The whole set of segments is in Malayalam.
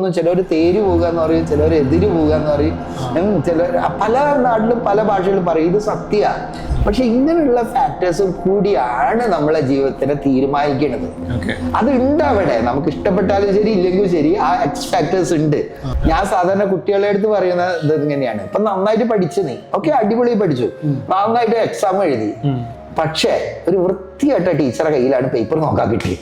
തോന്നും, ചിലവർ തേര് പോകുക എന്ന് പറയും, ചിലവർ എതിര് പോകുക എന്ന് പറയും, ചിലർ പല നാട്ടിലും പല ഭാഷകളിലും പറയും. ഇത് സത്യ. പക്ഷെ ഇങ്ങനെയുള്ള ഫാക്ടേഴ്സും കൂടിയാണ് നമ്മളെ ജീവിതത്തിനെ തീരുമാനിക്കുന്നത്. അത് ഉണ്ട് അവിടെ, നമുക്ക് ഇഷ്ടപ്പെട്ടാലും ശരി ഇല്ലെങ്കിലും ശരി, ആ എക്സ് ഫാക്ടേഴ്സ് ഉണ്ട്. ഞാൻ സാധാരണ കുട്ടികളെ അടുത്ത് പറയുന്നത് ഇത് ഇങ്ങനെയാണ്. ഇപ്പൊ നന്നായിട്ട് പഠിച്ചു, നീ ഓക്കെ അടിപൊളി പഠിച്ചു, നന്നായിട്ട് എക്സാം എഴുതി, പക്ഷേ ഒരു വൃത്തിയായിട്ട ടീച്ചറെ കയ്യിലാണ് പേപ്പർ നോക്കാൻ കിട്ടി.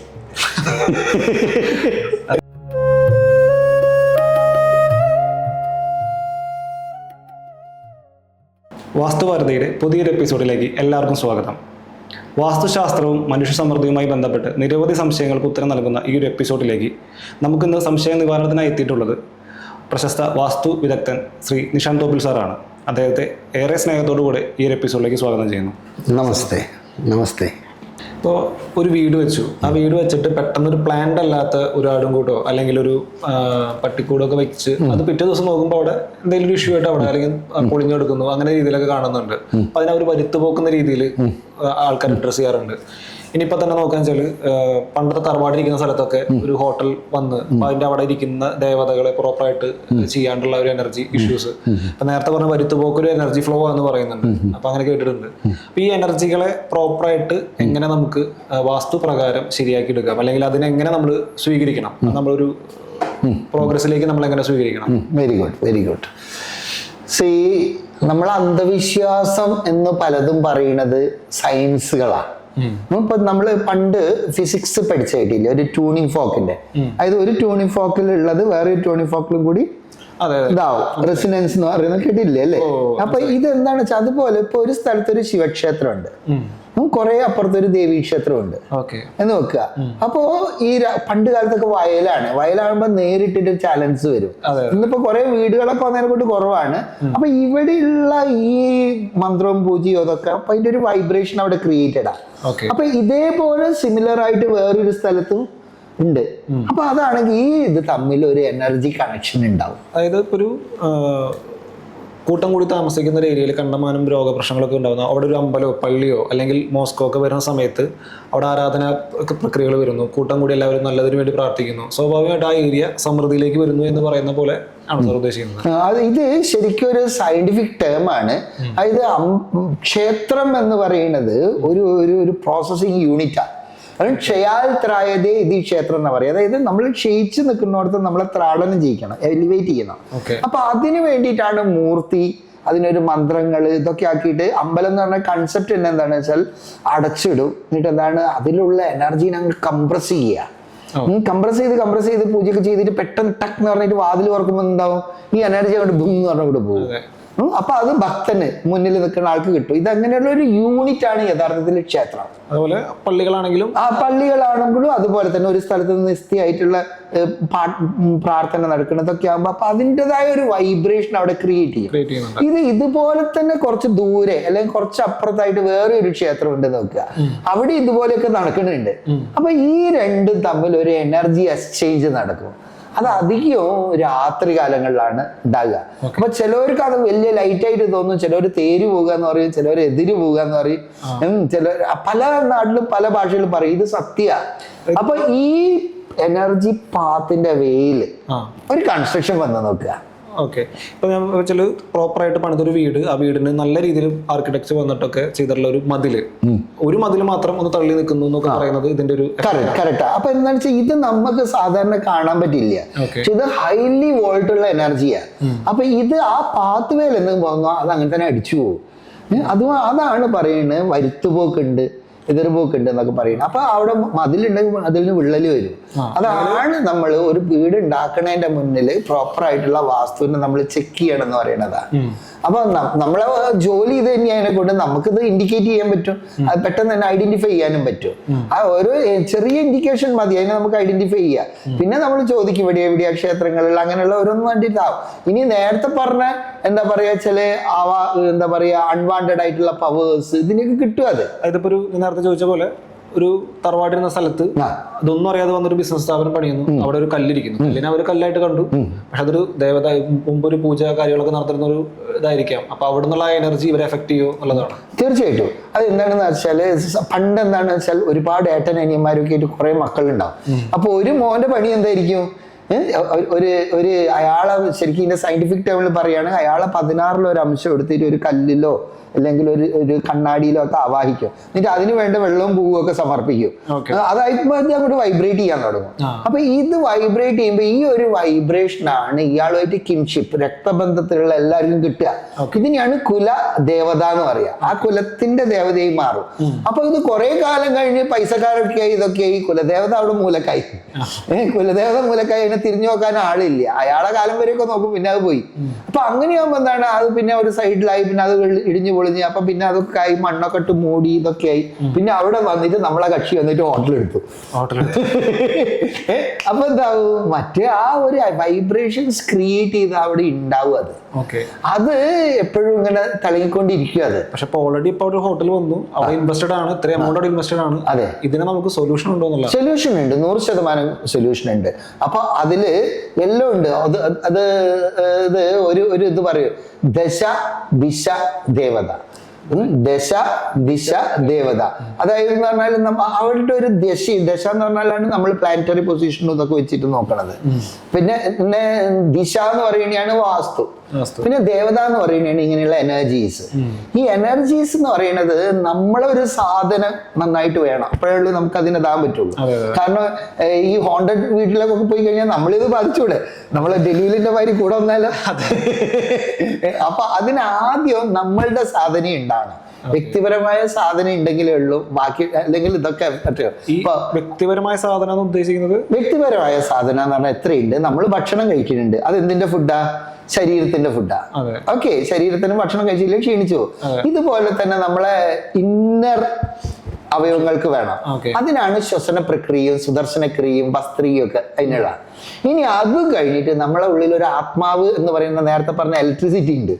വാസ്തുവാരതയുടെ പുതിയൊരു എപ്പിസോഡിലേക്ക് എല്ലാവർക്കും സ്വാഗതം. വാസ്തുശാസ്ത്രവും മനുഷ്യ സമൃദ്ധിയുമായി ബന്ധപ്പെട്ട് നിരവധി സംശയങ്ങൾക്ക് ഉത്തരം നൽകുന്ന ഈ ഒരു എപ്പിസോഡിലേക്ക് നമുക്കിന്ന് സംശയ നിവാരണത്തിനായി എത്തിയിട്ടുള്ളത് പ്രശസ്ത വാസ്തു വിദഗ്ധൻ ശ്രീ നിഷാന്ത് തോപ്പിൽ സാറാണ്. അദ്ദേഹത്തെ ഏറെ സ്നേഹത്തോടുകൂടെ ഈ ഒരു എപ്പിസോഡിലേക്ക് സ്വാഗതം ചെയ്യുന്നു. നമസ്തേ. നമസ്തേ. ഇപ്പോൾ ഒരു വീട് വെച്ചു, ആ വീട് വെച്ചിട്ട് പെട്ടെന്നൊരു പ്ലാൻഡ് അല്ലാത്ത ഒരു ആടുംകൂട്ടോ അല്ലെങ്കിൽ ഒരു പട്ടിക്കൂടൊക്കെ വെച്ച് അത് പിറ്റേ ദിവസം നോക്കുമ്പോൾ അവിടെ എന്തെങ്കിലും ഒരു ഇഷ്യൂ ആയിട്ട് അവിടെ അല്ലെങ്കിൽ പൊളിഞ്ഞെടുക്കുന്നു, അങ്ങനെ രീതിയിലൊക്കെ കാണുന്നുണ്ട്. അപ്പൊ അതിനവർ വരുത്തു പോക്കുന്ന രീതിയിൽ ആൾക്കാർ അഡ്രസ് ചെയ്യാറുണ്ട്. ഇനിയിപ്പോൾ തന്നെ നോക്കാന്ന് വെച്ചാൽ പണ്ടത്തെ തറവാടിരിക്കുന്ന സ്ഥലത്തൊക്കെ ഒരു ഹോട്ടൽ വന്ന് അതിന്റെ അവിടെ ഇരിക്കുന്ന ദേവതകളെ പ്രോപ്പറായിട്ട് ചെയ്യാണ്ടുള്ള ഒരു എനർജി ഇഷ്യൂസ്, ഇപ്പൊ നേരത്തെ പറഞ്ഞ വരുത്തുപോക്ക് ഒരു എനർജി ഫ്ലോ എന്ന് പറയുന്നുണ്ട്. അപ്പൊ അങ്ങനെ കേട്ടിട്ടുണ്ട്. അപ്പൊ ഈ എനർജികളെ പ്രോപ്പറായിട്ട് എങ്ങനെ നമുക്ക് വാസ്തു പ്രകാരം ശരിയാക്കി എടുക്കാം, അല്ലെങ്കിൽ അതിനെ എങ്ങനെ നമ്മൾ സ്വീകരിക്കണം, നമ്മളൊരു പ്രോഗ്രസിലേക്ക് നമ്മൾ എങ്ങനെ സ്വീകരിക്കണം? Very good, very good. See, നമ്മൾ അന്ധവിശ്വാസം എന്ന് പലതും പറയുന്നത് സയൻസുകളാണ്. ഇപ്പൊ നമ്മള് പണ്ട് ഫിസിക്സ് പഠിച്ച കേട്ടില്ലേ, ഒരു ട്യൂണിംഗ് ഫോക്കിന്റെ, അതായത് ഒരു ട്യൂണിംഗ് ഫോക്കിൽ ഉള്ളത് വേറെ ഒരു ട്യൂണിംഗ് ഫോക്കിലും കൂടി ഇതാവും, റെസിനൻസ് എന്ന് പറയുന്നത് കേട്ടില്ലേ അല്ലേ? അപ്പൊ ഇതെന്താണെന്ന് വെച്ചാൽ അതുപോലെ ഇപ്പൊ ഒരു സ്ഥലത്ത് ഒരു ശിവക്ഷേത്രം ഉണ്ട്, കുറെ അപ്പുറത്തൊരു ദേവീക്ഷേത്രം ഉണ്ട് എന്ന് വെക്കുക. അപ്പോ ഈ പണ്ട് കാലത്തൊക്കെ വയലാകുമ്പോ നേരിട്ടൊരു ചാലൻസ് വരും. ഇന്നിപ്പോ കുറെ വീടുകളൊക്കെ വന്നതിനെ കൊണ്ട് കുറവാണ്. അപ്പൊ ഇവിടെയുള്ള ഈ മന്ത്രവും പൂജയും അതൊക്കെ അപ്പൊ അതിന്റെ ഒരു വൈബ്രേഷൻ അവിടെ ക്രിയേറ്റഡ് ആണ്. അപ്പൊ ഇതേപോലെ സിമിലർ ആയിട്ട് വേറൊരു സ്ഥലത്തും ഉണ്ട്. അപ്പൊ അതാണെങ്കിൽ ഈ ഇത് തമ്മിൽ ഒരു എനർജി കണക്ഷൻ ഉണ്ടാവും. അതായത് ഒരു കൂട്ടം കൂടി താമസിക്കുന്ന ഒരു ഏരിയയിൽ കണ്ടമാനം രോഗപ്രശ്നങ്ങളൊക്കെ ഉണ്ടാകുന്ന അവിടെ ഒരു അമ്പലമോ പള്ളിയോ അല്ലെങ്കിൽ മോസ്കോ ഒക്കെ വരുന്ന സമയത്ത് അവിടെ ആരാധന പ്രക്രിയകൾ വരുന്നു, കൂട്ടം കൂടി എല്ലാവരും നല്ലതിനു വേണ്ടി പ്രാർത്ഥിക്കുന്നു, സ്വാഭാവികമായിട്ട് ആ ഏരിയ സമൃദ്ധിയിലേക്ക് വരുന്നു എന്ന് പറയുന്ന പോലെ ആണ് സാർ ഉദ്ദേശിക്കുന്നത്. ഇത് ശരിക്കും ഒരു സയന്റിഫിക് ടേം ആണ്. അതായത് ക്ഷേത്രം എന്ന് പറയുന്നത് ഒരു പ്രോസസ്സിങ് യൂണിറ്റാണ്. ക്ഷയാൽ ത്രായതേ ഇത് ക്ഷേത്രം എന്ന് പറയുക. അതായത് നമ്മൾ ക്ഷയിച്ച് നിൽക്കുന്നിടത്ത് നമ്മളെ ത്രാടനം ചെയ്യിക്കണം, എലിവേറ്റ് ചെയ്യണം. അപ്പൊ അതിനു വേണ്ടിയിട്ടാണ് മൂർത്തി, അതിനൊരു മന്ത്രങ്ങൾ ഇതൊക്കെ ആക്കിയിട്ട് അമ്പലം എന്ന് പറഞ്ഞ കൺസെപ്റ്റ് തന്നെ എന്താണെന്ന് വെച്ചാൽ അടച്ചിടും. എന്നിട്ട് എന്താണ് അതിലുള്ള എനർജീനെ അങ്ങ് കംപ്രസ് ചെയ്യുക. കംപ്രസ് ചെയ്ത് പൂജയൊക്കെ ചെയ്തിട്ട് പെട്ടെന്ന് ടക്ക് എന്ന് പറഞ്ഞിട്ട് വാതിൽ തുറക്കുമ്പോൾ എന്താവും, ഈ എനർജി അങ്ങോട്ട് ബും എന്ന് പറഞ്ഞ കൂടെ പോകും. അപ്പൊ അത് ഭക്തന് മുന്നിൽ നിൽക്കുന്ന ആൾക്ക് കിട്ടും. ഇതങ്ങനെയുള്ള ഒരു യൂണിറ്റ് ആണ് യഥാർത്ഥത്തിൽ ക്ഷേത്രം. അതുപോലെ പള്ളികളാണെങ്കിലും അതുപോലെ തന്നെ ഒരു സ്ഥലത്ത് നിസ്തിയായിട്ടുള്ള പ്രാർത്ഥന നടക്കുന്നതൊക്കെ ആകുമ്പോ അപ്പൊ അതിൻ്റെതായ ഒരു വൈബ്രേഷൻ അവിടെ ക്രിയേറ്റ് ചെയ്യും. ഇതുപോലെ തന്നെ കുറച്ച് ദൂരെ അല്ലെങ്കിൽ കുറച്ച് അപ്പുറത്തായിട്ട് വേറെ ഒരു ക്ഷേത്രം ഉണ്ട് നോക്കുക, അവിടെ ഇതുപോലെയൊക്കെ നടക്കുന്നുണ്ട്. അപ്പൊ ഈ രണ്ടും തമ്മിൽ ഒരു എനർജി എക്സ്ചേഞ്ച് നടക്കും. അത് അധികവും രാത്രി കാലങ്ങളിലാണ് ഉണ്ടാകുക. അപ്പൊ ചിലവർക്ക് അത് വലിയ ലൈറ്റ് ആയിട്ട് തോന്നും, ചിലവർ തേര് പോകുക എന്ന് പറയും, ചിലവർ എതിര് പോകുക എന്ന് പറയും, ചിലർ പല നാട്ടിലും പല ഭാഷകളിലും പറയും. ഇത് സത്യ. അപ്പൊ ഈ എനർജി പാത്തിന്റെ വേയില് ഒരു കൺസ്ട്രക്ഷൻ വന്ന് നോക്കുക. ഓക്കെ, ഇപ്പൊ ഞാൻ വെച്ചാൽ പ്രോപ്പറായിട്ട് പണിതൊരു വീട്, ആ വീടിന് നല്ല രീതിയിൽ ആർക്കിടെക്ചർ വന്നിട്ടൊക്കെ ചെയ്തിട്ടുള്ള ഒരു മതിൽ മാത്രം ഒന്ന് തള്ളി നിൽക്കുന്നു എന്നൊക്കെ പറയുന്നത് ഇതിന്റെ ഒരു കറക്റ്റാ. അപ്പൊ എന്താണെന്ന് വെച്ചാൽ ഇത് നമുക്ക് സാധാരണ കാണാൻ പറ്റില്ല, പക്ഷെ ഇത് ഹൈലി വോൾട്ടുള്ള എനർജിയാണ്. അപ്പൊ ഇത് ആ പാത്ത് വേയിൽ എന്തെങ്കിലും പോകുന്നു അത് അങ്ങനെ തന്നെ അടിച്ചു പോകും. അതാണ് പറയുന്നത് വരുത്തുപോക്കുണ്ട്, എതിർപോക്കുണ്ട് എന്നൊക്കെ പറയുന്നത്. അപ്പൊ അവിടെ മതിലുണ്ടെങ്കിൽ അതിന് വിള്ളല് വരും. അതാണ് നമ്മൾ ഒരു വീട് ഉണ്ടാക്കുന്നതിന്റെ മുന്നിൽ പ്രോപ്പർ ആയിട്ടുള്ള വാസ്തുവിനെ നമ്മൾ ചെക്ക് ചെയ്യണം എന്ന് പറയുന്നതാ. അപ്പൊ നമ്മളെ ജോലി ഇത് തന്നെയായതിനെ കൊണ്ട് നമുക്കിത് ഇൻഡിക്കേറ്റ് ചെയ്യാൻ പറ്റും, അത് പെട്ടെന്ന് തന്നെ ഐഡന്റിഫൈ ചെയ്യാനും പറ്റും. ആ ഒരു ചെറിയ ഇൻഡിക്കേഷൻ മതി, അതിനെ നമുക്ക് ഐഡന്റിഫൈ ചെയ്യാം. പിന്നെ നമ്മൾ ചോദിക്കും എവിടെയാ ക്ഷേത്രങ്ങളിൽ അങ്ങനെയുള്ള ഓരോന്നും വേണ്ടിയിട്ടാവും. ഇനി നേരത്തെ പറഞ്ഞ എന്താ പറയാ ചില എന്താ പറയാ അൺവാണ്ടഡ് ആയിട്ടുള്ള പവേഴ്സ് ഇതിനൊക്കെ കിട്ടും. അതിപ്പോ ഒരു നേരത്തെ ചോദിച്ച പോലെ ഒരു തറവാടിരുന്ന സ്ഥലത്ത് അതൊന്നും അറിയാതെ വന്നൊരു ബിസിനസ് സ്ഥാപനം പണിയുന്നു, അവിടെ ഒരു കല്ലിരിക്കുന്നു, കല്ലിനെ അവർ കല്ലായിട്ട് കണ്ടു, പക്ഷെ അതൊരു ദേവത മുമ്പ് ഒരു പൂജ കാര്യങ്ങളൊക്കെ നടത്തുന്ന ഒരു ഇതായിരിക്കാം. അപ്പൊ അവിടെ നിന്നുള്ള എനർജി ഇവരെ എഫക്ട് ചെയ്യോ എന്നുള്ളതാണ്. തീർച്ചയായിട്ടും. അത് എന്താണെന്ന് വെച്ചാല് പണ്ട് എന്താണെന്ന് വെച്ചാൽ ഒരുപാട് ഏട്ടൻ അനിയന്മാരൊക്കെ ആയിട്ട് കുറെ മക്കളുണ്ടാവും. അപ്പൊ ഒരു മോന്റെ പണി എന്തായിരിക്കും, ഒരു ഒരു അയാളെ ശരിക്കും ഇതിന്റെ സയന്റിഫിക് ടേമിൽ പറയുകയാണ്, അയാളെ 16 ഒരു അംശം എടുത്തിട്ട് ഒരു കല്ലിലോ അല്ലെങ്കിൽ ഒരു കണ്ണാടിയിലോ ഒക്കെ ആവാഹിക്കും, എന്നിട്ട് അതിന് വേണ്ട വെള്ളവും പൂവും ഒക്കെ സമർപ്പിക്കും. അതായപ്പോ അങ്ങോട്ട് വൈബ്രേറ്റ് ചെയ്യാൻ തുടങ്ങും. അപ്പൊ ഇത് വൈബ്രേറ്റ് ചെയ്യുമ്പോൾ ഈ ഒരു വൈബ്രേഷനാണ് ഇയാളുമായിട്ട് കിൻഷിപ്പ്, രക്തബന്ധത്തിലുള്ള എല്ലാവർക്കും കിട്ടുക. ഇതിനെയാണ് കുല ദേവത എന്ന് പറയാ. ആ കുലത്തിന്റെ ദേവതയായി മാറും. അപ്പൊ ഇത് കുറെ കാലം കഴിഞ്ഞ് പൈസക്കാരൊക്കെയായി ഇതൊക്കെയായി കുലദേവത അവിടെ മൂലക്കായി. കുലദേവത മൂലക്കായി അതിനെ തിരിഞ്ഞു നോക്കാൻ ആളില്ല. അയാളെ കാലം വരെയൊക്കെ നോക്കും, പിന്നെ അത് പോയി. അപ്പൊ അങ്ങനെയാകുമ്പോ എന്താണ്, അത് പിന്നെ ഒരു സൈഡിലായി, പിന്നെ അത് ഇടിഞ്ഞു പൊളിഞ്ഞ്, അപ്പൊ പിന്നെ അതൊക്കെ ആയി, മണ്ണൊക്കെ ഇട്ട് മൂടി, ഇതൊക്കെ ആയി. പിന്നെ അവിടെ വന്നിട്ട് നമ്മളെ കക്ഷി വന്നിട്ട് ഹോട്ടലെടുത്തു. അപ്പൊ എന്താവും, മറ്റേ ആ ഒരു വൈബ്രേഷൻസ് ക്രിയേറ്റ് ചെയ്ത് അവിടെ ഉണ്ടാവും. അത് എപ്പോഴും ഇങ്ങനെ തിളങ്ങിക്കൊണ്ടിരിക്കും. അത് പക്ഷെ ഓൾറെഡി ഇപ്പൊ ഒരു ഹോട്ടൽ വന്നു, അവിടെ ഇൻവെസ്റ്റഡ് ആണ്, ഇത്രയും എമൗണ്ട് ഇൻവെസ്റ്റഡ് ആണ്. അതെ, ഇതിന് നമുക്ക് സൊല്യൂഷൻ ഉണ്ടോ എന്നുള്ള സൊല്യൂഷൻ ഉണ്ട്, 100% സൊല്യൂഷൻ ഉണ്ട്. അപ്പൊ അതില് എല്ലാം ഉണ്ട്. അത് ഒരു ഇത് പറയും, ദശ ദിശ ദേവത. ദശ ദിശ ദേവത, അതായത് എന്ന് പറഞ്ഞാൽ അവരുടെ ഒരു ദശ എന്ന് പറഞ്ഞാലാണ് നമ്മൾ പ്ലാനറ്ററി പൊസിഷനും ഇതൊക്കെ വെച്ചിട്ട് നോക്കണത്. പിന്നെ ദിശ എന്ന് പറയുന്നതാണ് വാസ്തു. പിന്നെ ദേവത എന്ന് പറയുന്നതാണ് ഇങ്ങനെയുള്ള എനർജീസ്. ഈ എനർജീസ് എന്ന് പറയുന്നത് നമ്മളൊരു സാധനം നന്നായിട്ട് വേണം, അപ്പോഴേ നമുക്ക് അതിനെതാൻ പറ്റുള്ളൂ. കാരണം ഈ ഹോണ്ടഡ് വീട്ടിലൊക്കെ പോയി കഴിഞ്ഞാൽ നമ്മളിത് ബാധിച്ചൂടെ, നമ്മളെ ഡൽഹിയിലിന്റെ മാതിരി കൂടെ വന്നാലോ. അപ്പൊ അതിനാദ്യം നമ്മളുടെ സാധനം ഉണ്ടാവണം. വ്യക്തിപരമായ സാധനം ഉണ്ടെങ്കിലേ ഉള്ളൂ ബാക്കി, അല്ലെങ്കിൽ ഇതൊക്കെ പറ്റുമോ. വ്യക്തിപരമായ സാധനം ഉദ്ദേശിക്കുന്നത്, വ്യക്തിപരമായ സാധനം എന്ന് പറഞ്ഞാൽ എത്രയുണ്ട്. നമ്മൾ ഭക്ഷണം കഴിക്കുന്നുണ്ട്, അത് എന്തിന്റെ ഫുഡാ, ശരീരത്തിന്റെ ഫുഡാ. ഓക്കെ, ശരീരത്തിന് ഭക്ഷണം കഴിച്ചില്ലേ ക്ഷീണിച്ചു. ഇതുപോലെ തന്നെ നമ്മളെ ഇന്നർ അവയവങ്ങൾക്ക് വേണം. അതിനാണ് ശ്വസന പ്രക്രിയയും സുദർശന ക്രിയയും ഭസ്ത്രിയും ഒക്കെ അതിനുള്ള. ഇനി അത് കഴിഞ്ഞിട്ട് നമ്മളെ ഉള്ളിൽ ഒരു ആത്മാവ് എന്ന് പറയുന്ന നേരത്തെ പറഞ്ഞ ഇലക്ട്രിസിറ്റി ഉണ്ട്,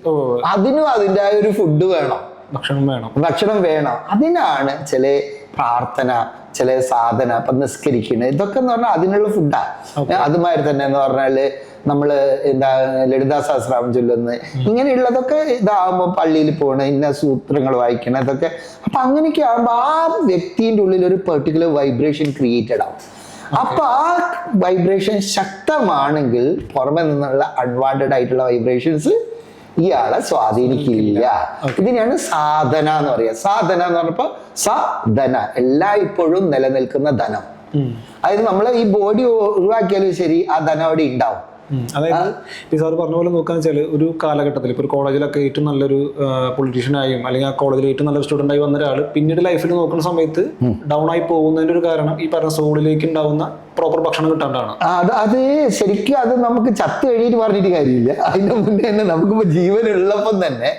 അതിനും അതിൻ്റെ ഒരു ഫുഡ് വേണം, ഭക്ഷണം വേണം. അതിനാണ് ചില പ്രാർത്ഥന, ചില സാധന, ഇപ്പൊ നിസ്കരിക്കുന്നത്, ഇതൊക്കെ എന്ന് പറഞ്ഞാൽ അതിനുള്ള ഫുഡാ. അതുമാതിരി തന്നെ എന്ന് പറഞ്ഞാല് നമ്മള് എന്താ ലളിതാ സഹസ്രനാമം ചൊല്ലുന്നത്, ഇങ്ങനെയുള്ളതൊക്കെ ഇതാകുമ്പോൾ പള്ളിയിൽ പോകണം, ഇന്ന സൂത്രങ്ങൾ വായിക്കണം, ഇതൊക്കെ. അപ്പൊ അങ്ങനെയൊക്കെ ആകുമ്പോൾ ആ വ്യക്തിന്റെ ഉള്ളിൽ ഒരു പെർട്ടിക്കുലർ വൈബ്രേഷൻ ക്രിയേറ്റഡ് ആവും. അപ്പൊ ആ വൈബ്രേഷൻ ശക്തമാണെങ്കിൽ പുറമെ നിന്നുള്ള അൺവാണ്ടഡ് ആയിട്ടുള്ള വൈബ്രേഷൻസ് ഇയാളെ സ്വാധീനിക്കില്ല. ഇതിനെയാണ് സാധന എന്ന് പറയുക. സാധന എന്ന് പറഞ്ഞപ്പോ സധന, എല്ലായ്പ്പോഴും നിലനിൽക്കുന്ന ധനം. അതായത് നമ്മളെ ഈ ബോഡി ഒഴിവാക്കിയാലും ശരി, ആ ധനം അവിടെ ഉണ്ടാവും. അതായത് ഈ സാർ പറഞ്ഞ പോലെ നോക്കാന്ന് വെച്ചാൽ ഒരു കാലഘട്ടത്തിൽ ഇപ്പോൾ ഒരു കോളേജിലൊക്കെ ഏറ്റവും നല്ലൊരു പൊളിറ്റീഷ്യനായും അല്ലെങ്കിൽ ആ കോളേജിൽ ഏറ്റവും നല്ലൊരു സ്റ്റുഡൻ്റ് ആയി വന്ന ഒരാൾ പിന്നീട് ലൈഫിൽ നോക്കുന്ന സമയത്ത് ഡൗൺ ആയി പോകുന്നതിന്റെ ഒരു കാരണം ഈ പറഞ്ഞ സോളിലേക്ക് ഉണ്ടാവുന്ന പ്രോപ്പർ ഭക്ഷണം കിട്ടാണ്ടാണ്. അത് ശരിക്കും അത് നമുക്ക് ചത്ത് കഴിഞ്ഞിട്ട് പറഞ്ഞിട്ട് കാര്യമില്ല. അതിന്റെ മുന്നേ തന്നെ നമുക്കിപ്പോ ജീവനുള്ളപ്പം തന്നെ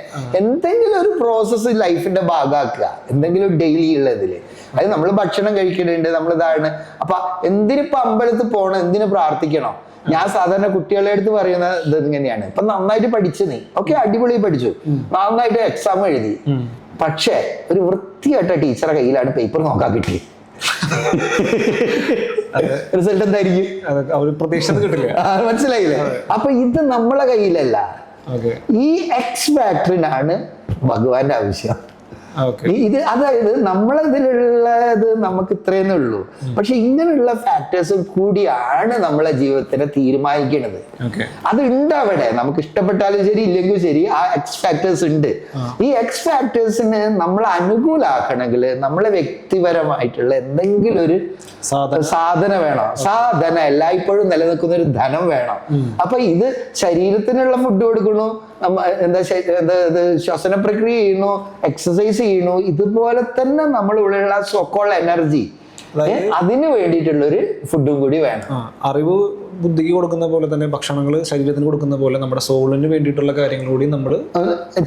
എന്തെങ്കിലും ഒരു പ്രോസസ്സ് ലൈഫിന്റെ ഭാഗമാക്കുക, എന്തെങ്കിലും ഡെയിലി ഉള്ളതില്. അത് നമ്മൾ ഭക്ഷണം കഴിക്കുന്നുണ്ട്, നമ്മളിതാണ്. അപ്പൊ എന്തിനിപ്പോ അമ്പലത്തിൽ പോകണം, എന്തിനു പ്രാർത്ഥിക്കണം? ഞാൻ സാധാരണ കുട്ടികളെ അടുത്ത് പറയുന്നത് ഇത് ഇങ്ങനെയാണ്, ഇപ്പൊ നന്നായിട്ട് പഠിച്ചു, നീ ഓക്കെ അടിപൊളി പഠിച്ചു, നന്നായിട്ട് എക്സാം എഴുതി, പക്ഷെ ഒരു വൃത്തിയായിട്ട ടീച്ചറെ കയ്യിലാണ് പേപ്പർ നോക്കാൻ കിട്ടി, റിസൾട്ട് എന്തായിരിക്കും? മനസ്സിലായില്ലേ? അപ്പൊ ഇത് നമ്മളെ കയ്യിലല്ല. ഈ എക്സ് ഫാക്ടറിനാണ് ഭഗവാന്റെ ആവശ്യം. ഇത് അതായത് നമ്മളിതിലുള്ളത് നമുക്ക് ഇത്രയെന്നേ ഉള്ളൂ, പക്ഷെ ഇങ്ങനെയുള്ള ഫാക്ടേഴ്സും കൂടിയാണ് നമ്മളെ ജീവിതത്തിനെ തീരുമാനിക്കുന്നത്. അത് ഉണ്ട് അവിടെ, നമുക്ക് ഇഷ്ടപ്പെട്ടാലും ശരി ഇല്ലെങ്കിലും ശരി, ആ എക്സ് ഫാക്ടേഴ്സ് ഉണ്ട്. ഈ എക്സ് ഫാക്ടേഴ്സിന് നമ്മളെ അനുകൂലാക്കണമെങ്കിൽ നമ്മളെ വ്യക്തിപരമായിട്ടുള്ള എന്തെങ്കിലും ഒരു സാധന വേണം. സാധന എല്ലായ്പ്പോഴും നിലനിൽക്കുന്ന ഒരു ധനം വേണം. അപ്പൊ ഇത് ശരീരത്തിനുള്ള ഫുഡ് കൊടുക്കണു, ശ്വസന പ്രക്രിയ ചെയ്യണു, എക്സസൈസ് ചെയ്യണു, ഇതുപോലെ തന്നെ നമ്മളുള്ള സോക്കോൾ എനർജി, അതിന് വേണ്ടിയിട്ടുള്ള ഒരു ഫുഡും കൂടി വേണം. അറിവ് ബുദ്ധിക്ക് കൊടുക്കുന്ന പോലെ തന്നെ ഭക്ഷണങ്ങൾ ശരീരത്തിന് കൊടുക്കുന്ന പോലെ നമ്മുടെ സോളിന് വേണ്ടിയിട്ടുള്ള കാര്യങ്ങൾ കൂടി നമ്മൾ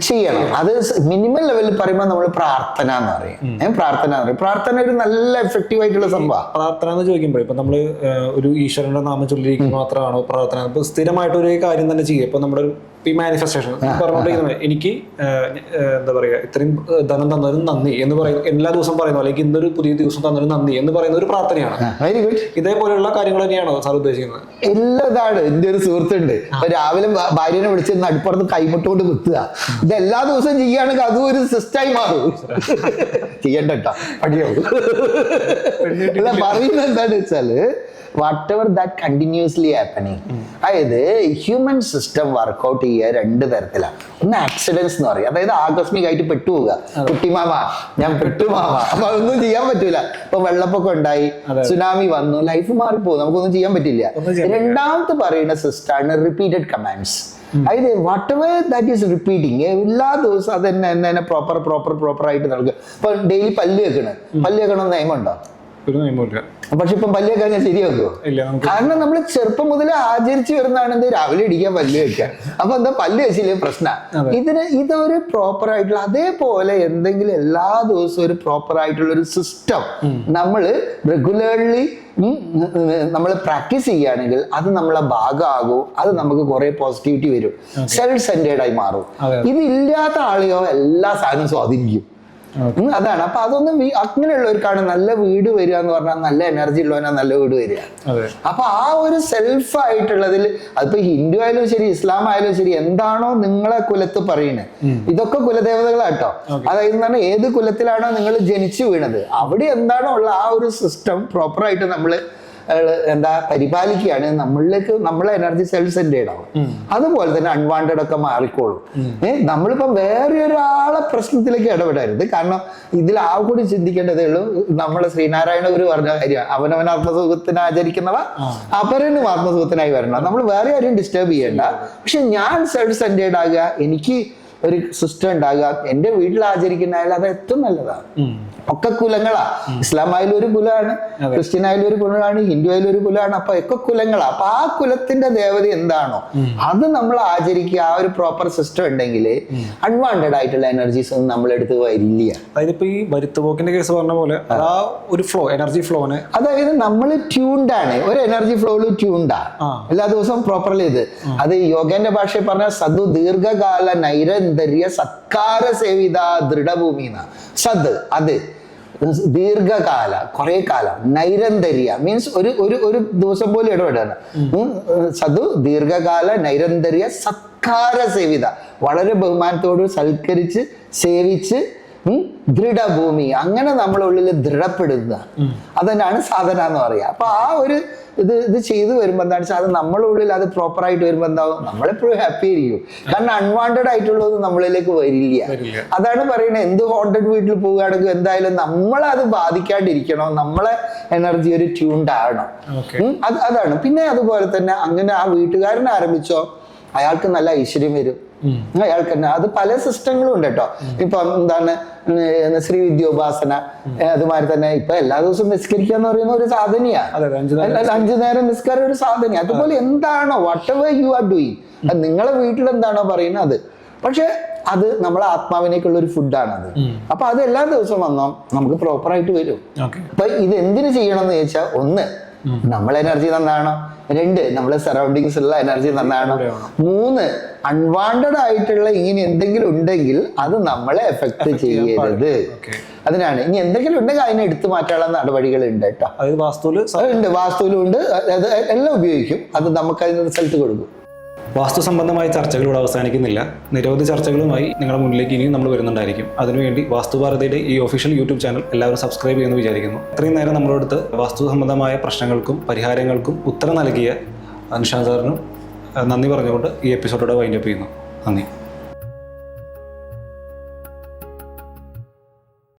ചെയ്യണം. അത് മിനിമം ലെവലിൽ പറയുമ്പോൾ നമ്മൾ പ്രാർത്ഥന എന്ന് പറയും. പ്രാർത്ഥന ഒരു നല്ല എഫക്റ്റീവ് ആയിട്ടുള്ള സംഭവം. പ്രാർത്ഥന എന്ന് ചോദിക്കുമ്പോൾ ഇപ്പൊ നമ്മള് ഒരു ഈശ്വരന്റെ നാമം ചൊല്ലിയിരിക്കുക മാത്രമാണോ പ്രാർത്ഥന? ഇപ്പൊ സ്ഥിരമായിട്ട് ഒരു കാര്യം തന്നെ ചെയ്യുക. ഇപ്പൊ നമ്മുടെ ഈ മാനിഫെസ്റ്റേഷൻ പറഞ്ഞുകൊണ്ടിരിക്കുന്നത്, എനിക്ക് എന്താ പറയുക, ഇത്രയും ധനം തന്നതിനും നന്ദി എന്ന് പറയുന്നത് എല്ലാ ദിവസവും പറയുന്നു, അല്ലെങ്കിൽ ഇന്നൊരു പുതിയ ദിവസം തന്നതിനും നന്ദി എന്ന് പറയുന്ന ഒരു പ്രാർത്ഥനയാണ്. Very good. ഇതേപോലെയുള്ള കാര്യങ്ങൾ തന്നെയാണോ സാർ ഉദ്ദേശിക്കുന്നത്? എല്ലാം ഇതാണ്. എന്റെ ഒരു സുഹൃത്തുണ്ട്, രാവിലെ ഭാര്യനെ വിളിച്ച് നടുപ്പുറത്ത് കൈമുട്ടുകൊണ്ട് കുത്തുക. ഇത് എല്ലാ ദിവസവും ചെയ്യുകയാണെങ്കിൽ അതും ഒരു സിസ്റ്റമായി മാറും. ചെയ്യണ്ട കേട്ടോ, പടിയാവും. പറയുന്നത് എന്താന്ന് വെച്ചാല് what ever that continuously happening. അതായത് ഹ്യൂമൻ സിസ്റ്റം വർക്ക്ഔട്ട് ചെയ്യുക രണ്ട് തരത്തിലാണ്. ഒന്ന് ആക്സിഡൻസ് എന്ന് പറയും, അതായത് ആകസ്മികമായിട്ട് പെട്ടുപോവുക. കുട്ടിമാമ ഞാൻ പെട്ടുമാമ, അപ്പൊ അതൊന്നും ചെയ്യാൻ പറ്റൂല. ഇപ്പൊ വെള്ളപ്പൊക്കം ഉണ്ടായി, സുനാമി വന്നു, ലൈഫ് മാറിപ്പോകും, നമുക്കൊന്നും ചെയ്യാൻ പറ്റില്ല. രണ്ടാമത്തെ പറയുന്ന സിസ്റ്റമാണ് റിപ്പീറ്റഡ് കമാൻഡ്സ്. അതായത് what ever that is repeating, എല്ലാ ദിവസവും അത് തന്നെ പ്രോപ്പർ ആയിട്ട് നൽകുക. ഇപ്പൊ ഡെയിലി പല്ല് വെക്കണം നിയമമുണ്ടോ? ഒരു നിയമമില്ല. പക്ഷെ ഇപ്പം പല്ല് വെക്കാൻ ഞാൻ ശരിയാക്കുമോ? കാരണം നമ്മൾ ചെറുപ്പം മുതലേ ആചരിച്ചു വരുന്നതാണ് രാവിലെ ഇടിക്കാൻ പല്ല് വെക്കാൻ. അപ്പൊ എന്താ പല്ല് വെച്ചില്ലേ പ്രശ്നം. ഇതൊരു പ്രോപ്പർ ആയിട്ടുള്ള, അതേപോലെ എന്തെങ്കിലും എല്ലാ ദിവസവും ഒരു പ്രോപ്പർ ആയിട്ടുള്ള ഒരു സിസ്റ്റം നമ്മൾ റെഗുലർലി നമ്മൾ പ്രാക്ടീസ് ചെയ്യുകയാണെങ്കിൽ അത് നമ്മളെ ഭാഗമാകും. അത് നമുക്ക് കുറെ പോസിറ്റിവിറ്റി വരും, സെൽഫ് സെന്റേർഡ് ആയി മാറും. ഇതില്ലാത്ത ആളെയോ എല്ലാ സാധനവും സ്വാധീനിക്കും. അതാണ്. അപ്പൊ അതൊന്നും അങ്ങനെയുള്ളവർക്കാണ് നല്ല വീട് വരിക എന്ന് പറഞ്ഞാൽ, നല്ല എനർജി ഉള്ളവനാ നല്ല വീട് വരിക. അപ്പൊ ആ ഒരു സെൽഫ് ആയിട്ടുള്ളതിൽ, അതിപ്പോ ഹിന്ദു ആയാലും ശരി ഇസ്ലാം ആയാലും ശരി, എന്താണോ നിങ്ങളെ കുലത്ത് പറയുന്നത്, ഇതൊക്കെ കുലദേവതകളാട്ടോ. അതായത് ഏത് കുലത്തിലാണോ നിങ്ങൾ ജനിച്ചു വീണത്, അവിടെ എന്താണോ ഉള്ള ആ ഒരു സിസ്റ്റം പ്രോപ്പറായിട്ട് നമ്മള് പരിപാലിക്കുകയാണ്, നമ്മളെ എനർജി സെൽഫ് സെന്റേർഡ് ആവും. അതുപോലെ തന്നെ അൺവാണ്ടഡ് ഒക്കെ മാറിക്കോളും. നമ്മളിപ്പം വേറെ ഒരാളെ പ്രശ്നത്തിലേക്ക് ഇടപെടരുത്. കാരണം ഇതിൽ ആ കൂടി ചിന്തിക്കേണ്ടതേ ഉള്ളൂ. നമ്മളെ ശ്രീനാരായണ ഗുരു പറഞ്ഞ കാര്യമാണ്, അവനവൻ ആത്മസുഖത്തിന് ആചരിക്കുന്നവ അപരനും ആത്മസുഖത്തിനായി വരണം. നമ്മൾ വേറെ ആരെയും ഡിസ്റ്റർബ് ചെയ്യണ്ട. പക്ഷെ ഞാൻ സെൽഫ് സെന്റേർഡ് ആകുക, എനിക്ക് ഒരു സിസ്റ്റം ഉണ്ടാകുക, എന്റെ വീട്ടിൽ ആചരിക്കുന്നതായാലും അത് ഏറ്റവും നല്ലതാണ്. ഒക്കെ കുലങ്ങളാ. ഇസ്ലാം ആയാലും ഒരു കുലമാണ്, ക്രിസ്ത്യൻ ആയാലും ഒരു കുലമാണ്, ഹിന്ദു ആയാലും ഒരു കുലമാണ്. അപ്പൊ ഒക്കെ കുലങ്ങളാ. അപ്പൊ ആ കുലത്തിന്റെ ദേവത എന്താണോ അത് നമ്മൾ ആചരിക്കുക. ആ ഒരു പ്രോപ്പർ സിസ്റ്റം ഉണ്ടെങ്കിൽ അൺവാണ്ടഡ് ആയിട്ടുള്ള എനർജീസ് ഒന്നും നമ്മളെടുത്ത് വരില്ല. അതായത് ഇപ്പൊ ഈ വരുത്തുപോക്കിന്റെ കേസ് പറഞ്ഞ പോലെ ആ ഒരു ഫ്ലോ, എനർജി ഫ്ലോന്, അതായത് നമ്മൾ ട്യൂൺഡ് ആണ്, ഒരു എനർജി ഫ്ലോയിൽ ട്യൂൺഡാ എല്ലാ ദിവസവും പ്രോപ്പർലി. ഇത് അത് യോഗന്റെ ഭാഷയിൽ പറഞ്ഞ സദു ദീർഘകാല നൈരന്തര്യ സത്കാര സേവിത ദൃഢഭൂമി. സദ് അത് ദീർഘകാല, കുറെ കാലം. നൈരന്തര്യ മീൻസ് ഒരു ദിവസം പോലും ഇടപെടാണ്. സദു ദീർഘകാല നൈരന്തര്യ സത്കാര സേവിത, വളരെ ബഹുമാനത്തോട് സൽക്കരിച്ച് സേവിച്ച് ദൃഢഭൂമി, അങ്ങനെ നമ്മളുള്ളിൽ ദൃഢപ്പെടുന്ന, അതന്നെയാണ് സാധന എന്ന് പറയുക. അപ്പൊ ആ ഒരു ഇത് ചെയ്തു വരുമ്പോൾ എന്താണെന്ന് വെച്ചാൽ അത് നമ്മളുള്ളിൽ അത് പ്രോപ്പറായിട്ട് വരുമ്പോൾ എന്താവും, നമ്മളെപ്പോഴും ഹാപ്പി ആയിരിക്കും. കാരണം അൺവാണ്ടഡ് ആയിട്ടുള്ളത് നമ്മളിലേക്ക് വരില്ല. അതാണ് പറയുന്നത്, എന്ത് ഹോണ്ടഡ് വീട്ടിൽ പോവുകയാണെങ്കിൽ എന്തായാലും നമ്മളത് ബാധിക്കാണ്ടിരിക്കണം, നമ്മളെ എനർജി ഒരു ട്യൂൺഡ് ആകണം. അതാണ്. പിന്നെ അതുപോലെ തന്നെ അങ്ങനെ ആ വീട്ടുകാരനെ ആരംഭിച്ചോ അയാൾക്ക് നല്ല ഐശ്വര്യം വരും. അയാൾക്ക് തന്നെ അത് പല സിസ്റ്റങ്ങളും ഉണ്ട് കേട്ടോ. ഇപ്പൊ എന്താണ് ശ്രീ വിദ്യോപാസന, അതുമാതിരി തന്നെ ഇപ്പൊ എല്ലാ ദിവസവും നിസ്കരിക്കുക എന്ന് പറയുന്ന ഒരു സാധനയാണ്. 5 നേരം നിസ്കാരം ഒരു സാധനയാണ്. അതുപോലെ എന്താണോ what ever you are doing, അത് നിങ്ങളെ വീട്ടിൽ എന്താണോ പറയുന്നത് അത്, പക്ഷെ അത് നമ്മളെ ആത്മാവിനേക്കുള്ള ഒരു ഫുഡാണ് അത്. അപ്പൊ അത് എല്ലാ ദിവസവും വന്നോ നമുക്ക് പ്രോപ്പറായിട്ട് വരും. അപ്പൊ ഇത് എന്തിനു ചെയ്യണം എന്ന് ചോദിച്ചാൽ, ഒന്ന് നമ്മളെ എനർജി നന്നാണോ, 2 നമ്മളെ സറൗണ്ടിങ്സ് ഉള്ള എനർജി നന്നാണോ, 3 അൺവാണ്ടഡ് ആയിട്ടുള്ള ഇങ്ങനെ എന്തെങ്കിലും ഉണ്ടെങ്കിൽ അത് നമ്മളെ എഫക്ട് ചെയ്യരുത്. അതിനാണ്. ഇനി എന്തെങ്കിലും ഉണ്ടെങ്കിൽ അതിനെ എടുത്തു മാറ്റാനുള്ള നടപടികൾ ഉണ്ട് കേട്ടോ. വാസ്തുവിലും ഉണ്ട്, എല്ലാം ഉപയോഗിക്കും. അത് നമുക്ക് അതിന് റിസൾട്ട് കൊടുക്കും. വാസ്തു സംബന്ധമായ ചർച്ചകൾ ഇവിടെ അവസാനിക്കുന്നില്ല. നിരവധി ചർച്ചകളുമായി നിങ്ങളുടെ മുന്നിലേക്ക് ഇനിയും നമ്മൾ വരുന്നുണ്ടായിരിക്കും. അതിനുവേണ്ടി വാസ്തുഭാരതിയുടെ ഈ ഒഫീഷ്യൽ യൂട്യൂബ് ചാനൽ എല്ലാവരും സബ്സ്ക്രൈബ് ചെയ്യുമെന്ന് വിചാരിക്കുന്നു. ഇത്രയും നേരം നമ്മളോടത്ത് വാസ്തു സംബന്ധമായ പ്രശ്നങ്ങൾക്കും പരിഹാരങ്ങൾക്കും ഉത്തരം നൽകിയ നിഷാന്ത് സാറിനും നന്ദി പറഞ്ഞുകൊണ്ട് ഈ എപ്പിസോഡോടെ വൈൻഡപ്പ് ചെയ്യുന്നു. നന്ദി.